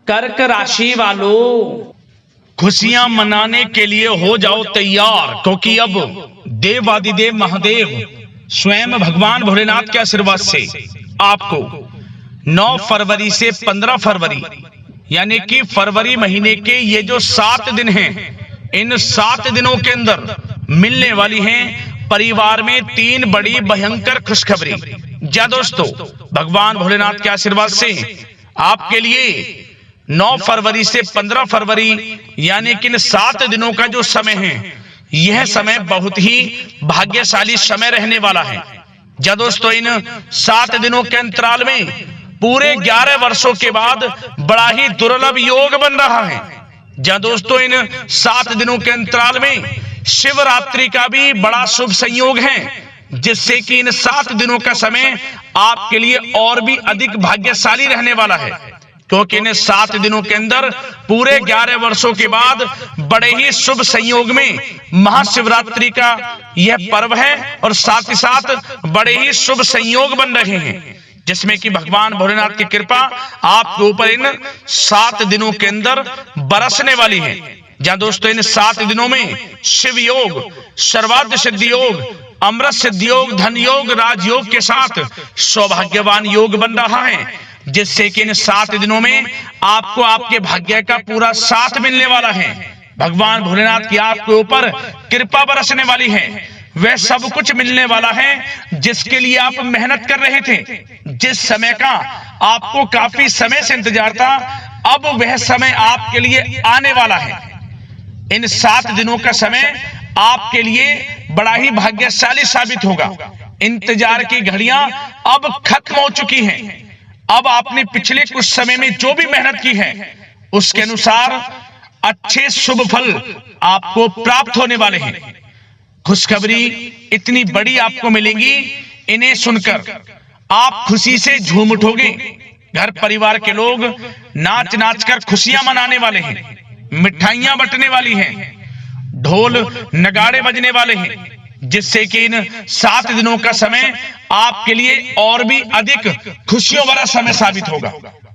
कर्क राशि वालों, खुशियां मनाने के लिए हो जाओ तैयार, क्योंकि अब देवादिदेव महादेव स्वयं भगवान भोलेनाथ के आशीर्वाद से आपको 9 फरवरी से 15 फरवरी यानी कि फरवरी महीने के ये जो 7 दिन हैं, इन 7 दिनों के अंदर मिलने वाली हैं परिवार में 3 बड़ी भयंकर खुशखबरी। जा दोस्तों, भगवान भोलेनाथ के आशीर्वाद से आपके लिए 9 फरवरी से 15 फरवरी यानी कि इन 7 दिनों का जो समय है, यह समय बहुत ही भाग्यशाली समय रहने वाला है। जा दोस्तों, इन 7 दिनों के अंतराल में पूरे 11 वर्षों के बाद बड़ा ही दुर्लभ योग बन रहा है। जा दोस्तों, इन 7 दिनों के अंतराल में शिवरात्रि का भी बड़ा शुभ संयोग है, जिससे कि इन 7 दिनों का समय आपके लिए और भी अधिक भाग्यशाली रहने वाला है, क्योंकि इन 7 दिनों के अंदर पूरे 11 वर्षों के बाद बड़े ही शुभ संयोग में महाशिवरात्रि का यह पर्व है और साथ ही साथ बड़े ही शुभ संयोग बन रहे हैं, जिसमें कि भगवान भोलेनाथ की कृपा आपके ऊपर इन 7 दिनों के अंदर बरसने वाली है। जहां दोस्तों, इन 7 दिनों में शिव योग, सर्वार्थ सिद्धि योग, अमृत सिद्धि योग, धन योग, राजयोग के साथ सौभाग्यवान योग बन रहा है, जिससे कि इन 7 दिनों में आपको आपके भाग्य का पूरा साथ मिलने वाला है। भगवान भोलेनाथ की आपके ऊपर कृपा बरसने वाली है। वह सब कुछ मिलने वाला है जिसके लिए आप मेहनत कर रहे थे, जिस समय का आपको काफी समय से इंतजार था, अब वह समय आपके लिए आने वाला है। इन 7 दिनों का समय आपके लिए बड़ा ही भाग्यशाली साबित होगा। इंतजार की घड़ियां अब खत्म हो चुकी हैं। अब आपने पिछले कुछ समय में जो भी मेहनत की है, उसके अनुसार अच्छे शुभ फल आपको प्राप्त होने वाले हैं। खुशखबरी इतनी बड़ी आपको मिलेंगी, इन्हें सुनकर आप खुशी से झूम उठोगे। घर परिवार के लोग नाच नाच कर खुशियां मनाने वाले हैं, मिठाइयां बंटने वाली हैं, ढोल नगाड़े बजने वाले हैं, जिससे कि इन 7 दिनों का समय आपके लिए और भी अधिक खुशियों भरा समय साबित होगा।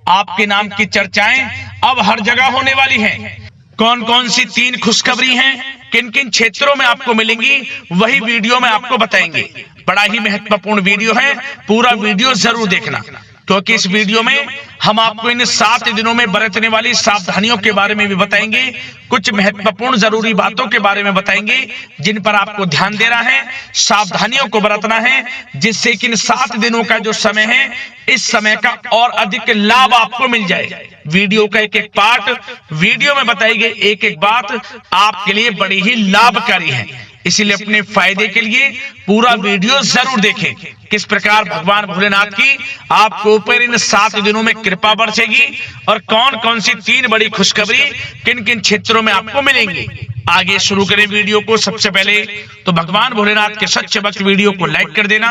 आपके नाम की चर्चाएं अब हर जगह होने वाली हैं। कौन कौन सी 3 खुशखबरी हैं, किन किन क्षेत्रों में आपको मिलेंगी, वही वीडियो में आपको बताएंगे। बड़ा ही महत्वपूर्ण वीडियो है, पूरा वीडियो जरूर देखना, क्योंकि इस वीडियो में हम आपको इन 7 दिनों में बरतने वाली सावधानियों के बारे में भी बताएंगे, कुछ महत्वपूर्ण जरूरी बातों के बारे में बताएंगे, जिन पर आपको ध्यान देना है, सावधानियों को बरतना है, जिससे कि इन 7 दिनों का जो समय है, इस समय का और अधिक लाभ आपको मिल जाए। वीडियो का एक एक पार्ट वीडियो में बताई गई एक एक बात आपके लिए बड़ी ही लाभकारी है, इसीलिए अपने फायदे के लिए पूरा वीडियो जरूर देखें। किस प्रकार भगवान भोलेनाथ की आपको ऊपर इन 7 दिनों में कृपा बरसेगी और कौन कौन सी 3 बड़ी खुशखबरी किन किन क्षेत्रों में आपको मिलेंगी। आगे शुरू करें वीडियो को। सबसे पहले तो भगवान भोलेनाथ के सच्चे भक्त वीडियो को लाइक कर देना,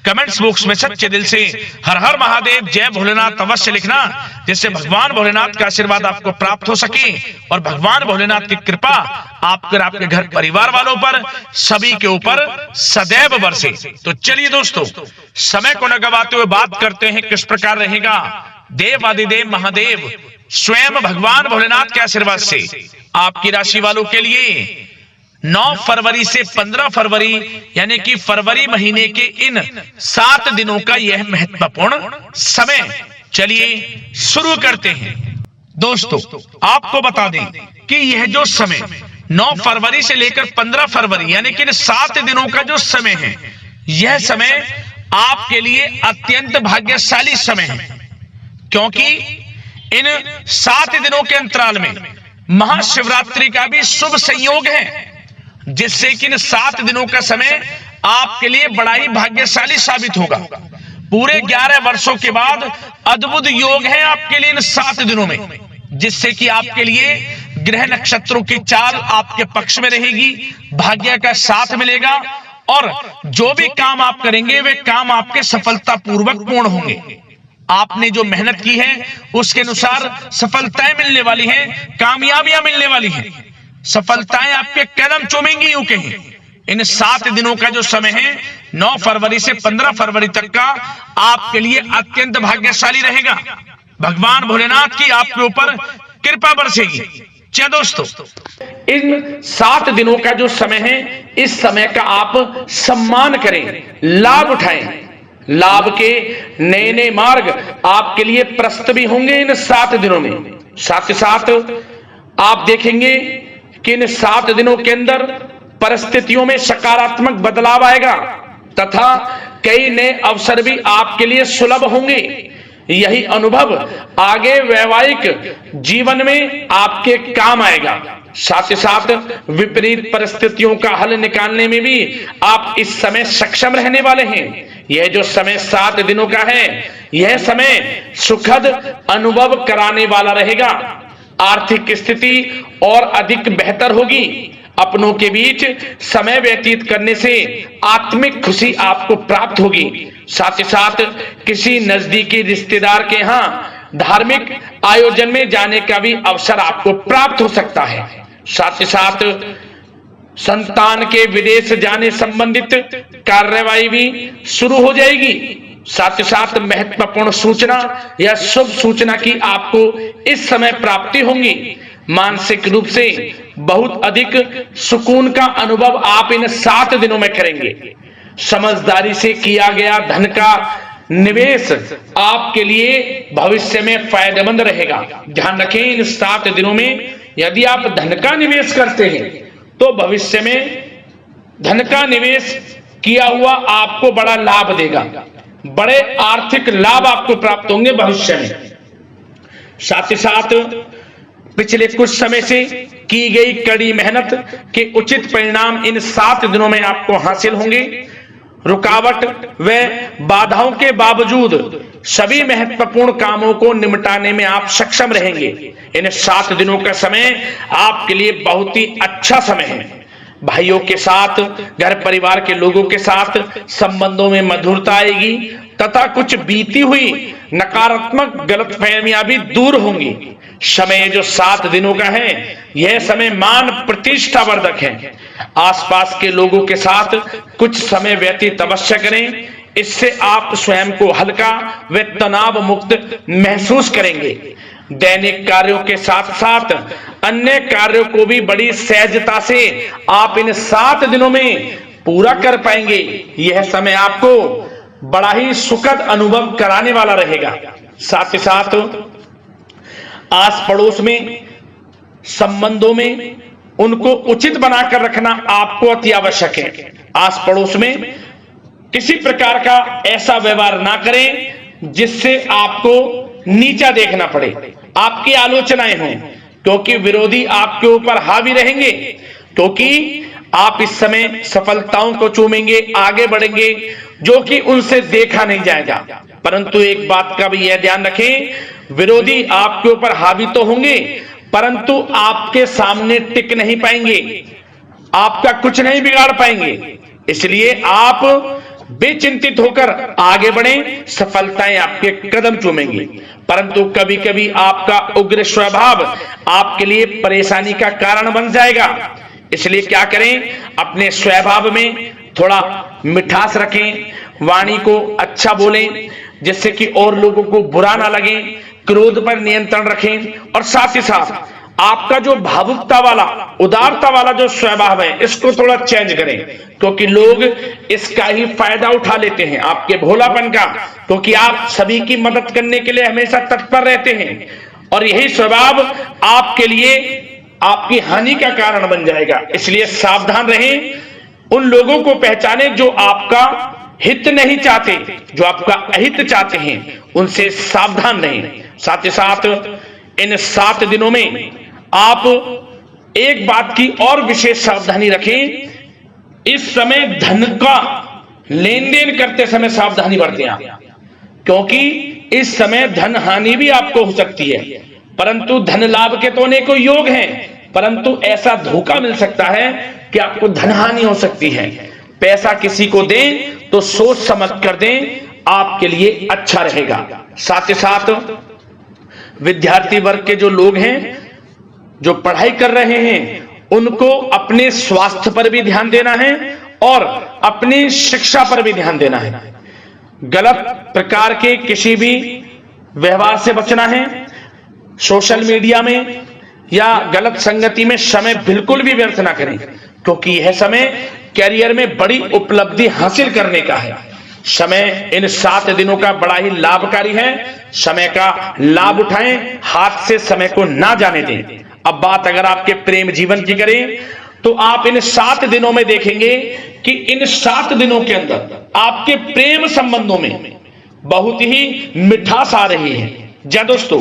कमेंट्स बॉक्स में सच्चे दिल से हर हर महादेव जय भोलेनाथ अवश्य लिखना, जिससे भगवान भोलेनाथ का आशीर्वाद आपको प्राप्त हो सके और भगवान भोलेनाथ की कृपा आपके घर परिवार वालों पर सभी के ऊपर सदैव बरसे। तो चलिए दोस्तों, समय को न गवाते हुए बात करते हैं किस प्रकार रहेगा देवादिदेव महादेव स्वयं भगवान भोलेनाथ के आशीर्वाद से आपकी राशि वालों के लिए 9 फरवरी से 15 फरवरी यानी कि फरवरी महीने के इन 7 दिनों का यह महत्वपूर्ण समय। चलिए शुरू करते हैं। दोस्तों, आपको बता दें कि यह जो समय 9 फरवरी से लेकर 15 फरवरी यानी कि इन 7 दिनों का जो समय है, यह समय आपके लिए अत्यंत भाग्यशाली समय है, क्योंकि इन 7 दिनों के अंतराल में महाशिवरात्रि का भी शुभ संयोग है, जिससे कि इन 7 दिनों का समय आपके लिए बड़ा ही भाग्यशाली साबित होगा। पूरे 11 वर्षों के बाद अद्भुत योग है आपके लिए इन 7 दिनों में, जिससे कि आपके लिए ग्रह नक्षत्रों की चाल आपके पक्ष में रहेगी, भाग्य का साथ मिलेगा और जो भी काम आप करेंगे वे काम आपके सफलतापूर्वक पूर्ण होंगे। आपने जो मेहनत की है उसके अनुसार सफलताएं मिलने वाली हैं, कामयाबियां मिलने वाली हैं, सफलताएं आपके कदम चूमेंगी यूं कहें। इन 7 दिनों का जो समय है 9 फरवरी से 15 फरवरी तक का आपके लिए अत्यंत भाग्यशाली रहेगा। भगवान भोलेनाथ की आपके ऊपर कृपा बरसेगी। क्या दोस्तों, इन 7 दिनों का जो समय है, इस समय का आप सम्मान करें, लाभ उठाएं। लाभ के नए नए मार्ग आपके लिए प्रस्तुत भी होंगे इन 7 दिनों में। साथ ही साथ आप देखेंगे कि इन 7 दिनों के अंदर परिस्थितियों में सकारात्मक बदलाव आएगा तथा कई नए अवसर भी आपके लिए सुलभ होंगे। यही अनुभव आगे वैवाहिक जीवन में आपके काम आएगा। साथ ही साथ विपरीत परिस्थितियों का हल निकालने में भी आप इस समय सक्षम रहने वाले हैं। यह जो समय 7 दिनों का है, यह समय सुखद अनुभव कराने वाला रहेगा। आर्थिक स्थिति और अधिक बेहतर होगी। अपनों के बीच समय व्यतीत करने से आत्मिक खुशी आपको प्राप्त होगी। साथ ही साथ किसी नजदीकी रिश्तेदार के यहाँ धार्मिक आयोजन में जाने का भी अवसर आपको प्राप्त हो सकता है। साथ ही साथ संतान के विदेश जाने संबंधित कार्यवाही भी शुरू हो जाएगी। साथ ही साथ महत्वपूर्ण सूचना या शुभ सूचना की आपको इस समय प्राप्ति होंगी। मानसिक रूप से बहुत अधिक सुकून का अनुभव आप इन 7 दिनों में करेंगे। समझदारी से किया गया धन का निवेश आपके लिए भविष्य में फायदेमंद रहेगा। ध्यान रखें, इन 7 दिनों में यदि आप धन का निवेश करते हैं तो भविष्य में धन का निवेश किया हुआ आपको बड़ा लाभ देगा। बड़े आर्थिक लाभ आपको प्राप्त होंगे भविष्य में। साथ ही साथ पिछले कुछ समय से की गई कड़ी मेहनत के उचित परिणाम इन 7 दिनों में आपको हासिल होंगे। रुकावट व बाधाओं के बावजूद सभी महत्वपूर्ण कामों को निपटाने में आप सक्षम रहेंगे। इन 7 दिनों का समय आपके लिए बहुत ही अच्छा समय है। भाइयों के साथ, घर परिवार के लोगों के साथ संबंधों में मधुरता आएगी तथा कुछ बीती हुई नकारात्मक गलतफहमियां भी दूर होंगी। समय जो 7 दिनों का है, यह समय मान प्रतिष्ठा वर्धक है। आसपास के लोगों के साथ कुछ समय व्यतीत अवश्य करें। इससे आप स्वयं को हल्का व तनाव मुक्त महसूस करेंगे। दैनिक कार्यों के साथ साथ अन्य कार्यों को भी बड़ी सहजता से आप इन 7 दिनों में पूरा कर पाएंगे। यह समय आपको बड़ा ही सुखद अनुभव कराने वाला रहेगा। साथ ही साथ आस पड़ोस में संबंधों में उनको उचित बनाकर रखना आपको अति आवश्यक है। आस पड़ोस में किसी प्रकार का ऐसा व्यवहार ना करें जिससे आपको नीचा देखना पड़े, आपकी आलोचनाएं हों, क्योंकि विरोधी आपके ऊपर हावी रहेंगे। क्योंकि आप इस समय सफलताओं को चूमेंगे, आगे बढ़ेंगे, जो कि उनसे देखा नहीं जाएगा। परंतु एक बात का भी यह ध्यान रखें, विरोधी आपके ऊपर हावी तो होंगे परंतु आपके सामने टिक नहीं पाएंगे, आपका कुछ नहीं बिगाड़ पाएंगे। इसलिए आप बेचिंतित होकर आगे बढ़ें, सफलताएं आपके कदम चूमेंगी। परंतु कभी कभी आपका उग्र स्वभाव आपके लिए परेशानी का कारण बन जाएगा। इसलिए क्या करें, अपने स्वभाव में थोड़ा मिठास रखें, वाणी को अच्छा बोलें जिससे कि और लोगों को बुरा ना लगे, क्रोध पर नियंत्रण रखें। और साथ ही साथ आपका जो भावुकता वाला, उदारता वाला जो स्वभाव है, इसको थोड़ा चेंज करें, क्योंकि लोग इसका ही फायदा उठा लेते हैं, आपके भोलापन का, क्योंकि आप सभी की मदद करने के लिए हमेशा तत्पर रहते हैं। और यही स्वभाव आपके लिए आपकी हानि का कारण बन जाएगा। इसलिए सावधान रहें, उन लोगों को पहचानें जो आपका हित नहीं चाहते, जो आपका अहित चाहते हैं, उनसे सावधान रहें। साथ ही साथ इन 7 दिनों में आप एक बात की और विशेष सावधानी रखें, इस समय धन का लेन देन करते समय सावधानी बरतें आप, क्योंकि इस समय धन हानि भी आपको हो सकती है। परंतु धन लाभ के तो अनेकों योग हैं, परंतु ऐसा धोखा मिल सकता है कि आपको धन हानि हो सकती है। पैसा किसी को दें तो सोच समझ कर दें, आपके लिए अच्छा रहेगा। साथ ही साथ विद्यार्थी वर्ग के जो लोग हैं, जो पढ़ाई कर रहे हैं, उनको अपने स्वास्थ्य पर भी ध्यान देना है और अपनी शिक्षा पर भी ध्यान देना है। गलत प्रकार के किसी भी व्यवहार से बचना है, सोशल मीडिया में या गलत संगति में समय बिल्कुल भी व्यर्थ ना करें, क्योंकि यह समय कैरियर में बड़ी उपलब्धि हासिल करने का है। समय इन 7 दिनों का बड़ा ही लाभकारी है। समय का लाभ उठाएं, हाथ से समय को ना जाने दें। अब बात अगर आपके प्रेम जीवन की करें तो आप इन 7 दिनों में देखेंगे कि इन 7 दिनों के अंदर आपके प्रेम संबंधों में बहुत ही मिठास आ रही है। जी दोस्तों,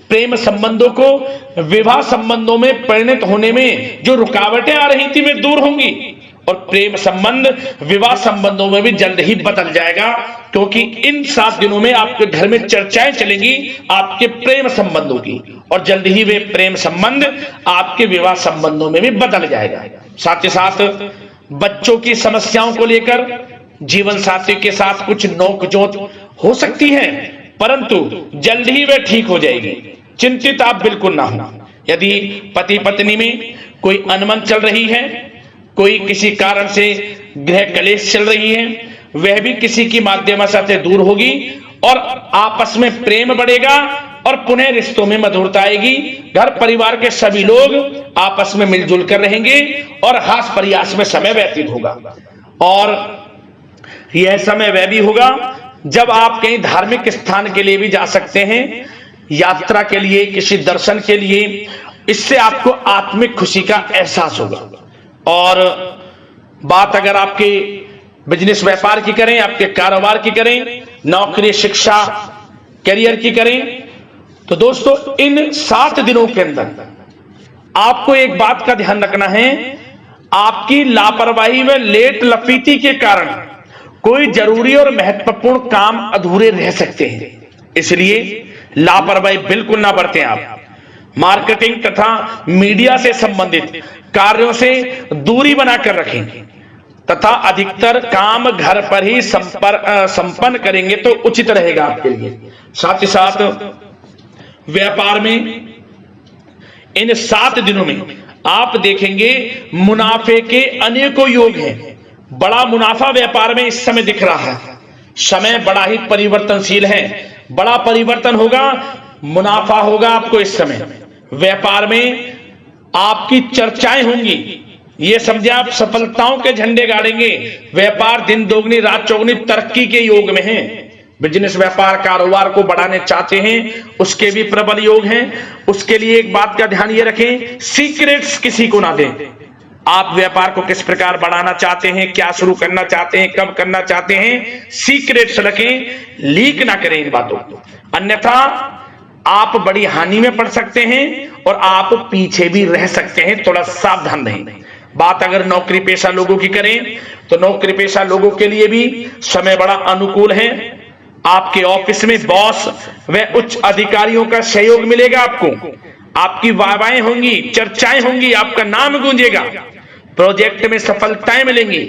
प्रेम संबंधों को विवाह संबंधों में परिणत होने में जो रुकावटें आ रही थी वे दूर होंगी और प्रेम संबंध विवाह संबंधों में भी जल्द ही बदल जाएगा, क्योंकि इन 7 दिनों में आपके घर में चर्चाएं चलेंगी आपके प्रेम संबंधों की और जल्द ही वे प्रेम संबंध आपके विवाह संबंधों में भी बदल जाएगा। साथ ही साथ बच्चों की समस्याओं को लेकर जीवन साथी के साथ कुछ नोकझोंक हो सकती है, परंतु जल्द ही वे ठीक हो जाएगी। चिंतित आप बिल्कुल ना हो। यदि पति पत्नी में कोई अनबन चल रही है, कोई किसी कारण से गृह कलेश चल रही है, वह भी किसी की माध्यम से दूर होगी और आपस में प्रेम बढ़ेगा और पुनः रिश्तों में मधुरता आएगी। घर परिवार के सभी लोग आपस में मिलजुल कर रहेंगे और हास प्रयास में समय व्यतीत होगा। और यह समय वह भी होगा जब आप कहीं धार्मिक स्थान के लिए भी जा सकते हैं, यात्रा के लिए, किसी दर्शन के लिए। इससे आपको आत्मिक खुशी का एहसास होगा। और बात अगर आपके बिजनेस व्यापार की करें, आपके कारोबार की करें, नौकरी, शिक्षा, करियर की करें, तो दोस्तों इन 7 दिनों के अंदर आपको एक बात का ध्यान रखना है। आपकी लापरवाही व लेट लफीती के कारण कोई जरूरी और महत्वपूर्ण काम अधूरे रह सकते हैं, इसलिए लापरवाही बिल्कुल ना बरतें। आप मार्केटिंग तथा मीडिया से संबंधित कार्यों से दूरी बनाकर रखें तथा अधिकतर काम घर पर ही संपन्न करेंगे तो उचित रहेगा आपके लिए। साथ ही साथ व्यापार में इन 7 दिनों में आप देखेंगे मुनाफे के अनेकों योग हैं। बड़ा मुनाफा व्यापार में इस समय दिख रहा है। समय बड़ा ही परिवर्तनशील है, बड़ा परिवर्तन होगा, मुनाफा होगा आपको इस समय। व्यापार में आपकी चर्चाएं होंगी, ये समझे आप सफलताओं के झंडे गाड़ेंगे। व्यापार दिन दोगुनी रात चौगुनी तरक्की के योग में है। बिजनेस व्यापार कारोबार को बढ़ाने चाहते हैं, उसके भी प्रबल योग हैं। उसके लिए एक बात का ध्यान ये रखें, सीक्रेट्स किसी को ना दें। आप व्यापार को किस प्रकार बढ़ाना चाहते हैं, क्या शुरू करना चाहते हैं, कब करना चाहते हैं, सीक्रेट्स रखें, लीक ना करें इन बातों को, अन्यथा आप बड़ी हानि में पड़ सकते हैं और आप पीछे भी रह सकते हैं। थोड़ा सावधान रहें। बात अगर नौकरी पेशा लोगों की करें तो नौकरी पेशा लोगों के लिए भी समय बड़ा अनुकूल है। आपके ऑफिस में बॉस व उच्च अधिकारियों का सहयोग मिलेगा आपको, आपकी वाहवाहें होंगी, चर्चाएं होंगी, आपका नाम गूंजेगा, प्रोजेक्ट में सफलताएं मिलेंगी।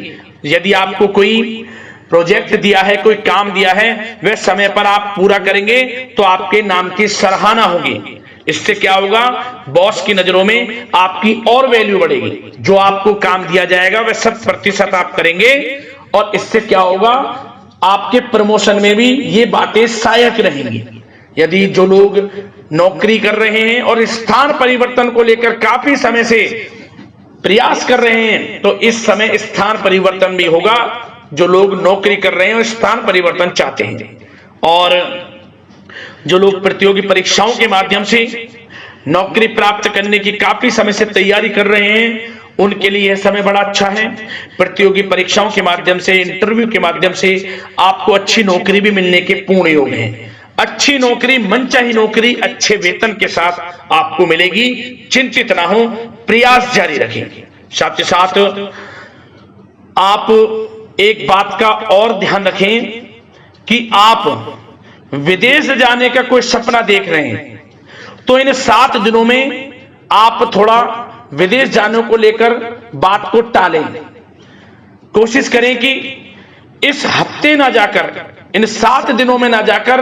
यदि आपको कोई प्रोजेक्ट दिया है, कोई काम दिया है, वह समय पर आप पूरा करेंगे तो आपके नाम की सराहना होगी। इससे क्या होगा, बॉस की नजरों में आपकी और वैल्यू बढ़ेगी। जो आपको काम दिया जाएगा वह 100% आप करेंगे और इससे क्या होगा, आपके प्रमोशन में भी ये बातें सहायक रहेंगी। यदि जो लोग नौकरी कर रहे हैं और स्थान परिवर्तन को लेकर काफी समय से प्रयास कर रहे हैं तो इस समय स्थान परिवर्तन भी होगा। जो लोग नौकरी कर रहे हैं और स्थान परिवर्तन चाहते हैं, और जो लोग प्रतियोगी परीक्षाओं के माध्यम से नौकरी प्राप्त करने की काफी समय से तैयारी कर रहे हैं, उनके लिए यह समय बड़ा अच्छा है। प्रतियोगी परीक्षाओं के माध्यम से, इंटरव्यू के माध्यम से आपको अच्छी नौकरी भी मिलने के पूर्ण योग हैं। अच्छी नौकरी, मनचाही नौकरी अच्छे वेतन के साथ आपको मिलेगी। चिंतित ना हो, प्रयास जारी रखें। साथ ही साथ आप एक बात का और ध्यान रखें कि आप विदेश जाने का कोई सपना देख रहे हैं तो इन 7 दिनों में आप थोड़ा विदेश जाने को लेकर बात को टालें। कोशिश करें कि इस हफ्ते ना जाकर, इन 7 दिनों में ना जाकर,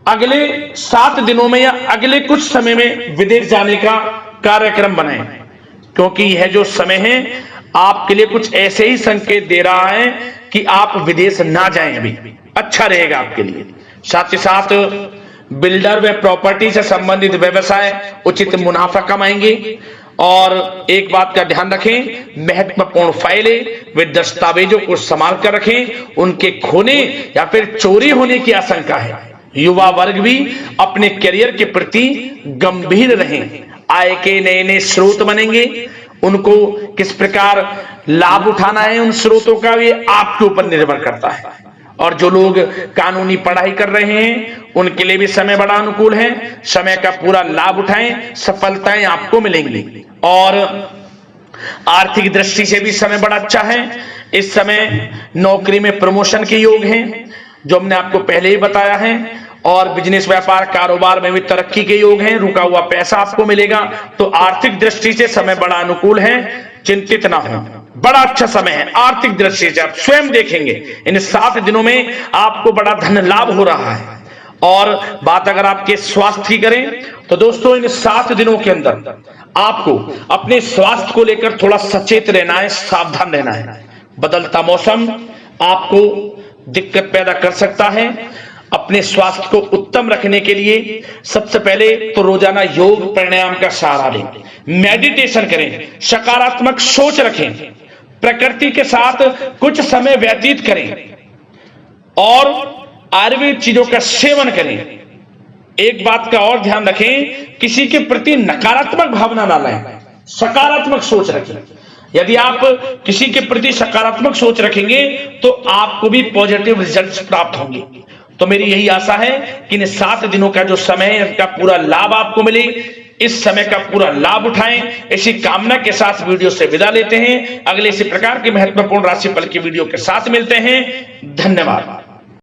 अगले 7 दिनों में या अगले कुछ समय में विदेश जाने का कार्यक्रम बनाएं, क्योंकि यह जो समय है आपके लिए कुछ ऐसे ही संकेत दे रहा है कि आप विदेश ना जाएं। अभी अच्छा रहेगा आपके लिए। साथ ही साथ बिल्डर व प्रॉपर्टी से संबंधित व्यवसाय उचित मुनाफा कमाएंगे। और एक बात का ध्यान रखें, महत्वपूर्ण फाइलें व दस्तावेजों को संभाल कर रखें, उनके खोने या फिर चोरी होने की आशंका है। युवा वर्ग भी अपने करियर के प्रति गंभीर रहें। आय के नए नए स्रोत बनेंगे, उनको किस प्रकार लाभ उठाना है उन स्रोतों का भी आपके ऊपर निर्भर करता है। और जो लोग कानूनी पढ़ाई कर रहे हैं उनके लिए भी समय बड़ा अनुकूल है। समय का पूरा लाभ उठाएं, सफलताएं आपको मिलेंगी। और आर्थिक दृष्टि से भी समय बड़ा अच्छा है। इस समय नौकरी में प्रमोशन के योग हैं, जो हमने आपको पहले ही बताया है। और बिजनेस व्यापार कारोबार में भी तरक्की के योग हैं, रुका हुआ पैसा आपको मिलेगा। तो आर्थिक दृष्टि से समय बड़ा अनुकूल है, चिंतित ना हो, बड़ा अच्छा समय है। आर्थिक दृष्टि से आप स्वयं देखेंगे इन 7 दिनों में आपको बड़ा धन लाभ हो रहा है। और बात अगर आपके स्वास्थ्य की करें तो दोस्तों इन 7 दिनों के अंदर आपको अपने स्वास्थ्य को लेकर थोड़ा सचेत रहना है, सावधान रहना है। बदलता मौसम आपको दिक्कत पैदा कर सकता है। अपने स्वास्थ्य को उत्तम रखने के लिए सबसे पहले तो रोजाना योग प्राणायाम का सहारा लें, मेडिटेशन करें, सकारात्मक सोच रखें, प्रकृति के साथ कुछ समय व्यतीत करें और आयुर्वेद चीजों का सेवन करें। एक बात का और ध्यान रखें, किसी के प्रति नकारात्मक भावना ना लाएं, सकारात्मक सोच रखें। यदि आप किसी के प्रति सकारात्मक सोच रखेंगे तो आपको भी पॉजिटिव रिजल्ट्स प्राप्त होंगे। तो मेरी यही आशा है कि इन 7 दिनों का जो समय है इसका पूरा लाभ आपको मिले। इस समय का पूरा लाभ उठाएं, इसी कामना के साथ वीडियो से विदा लेते हैं। अगले इसी प्रकार के महत्वपूर्ण राशिफल की वीडियो के साथ मिलते हैं। धन्यवाद।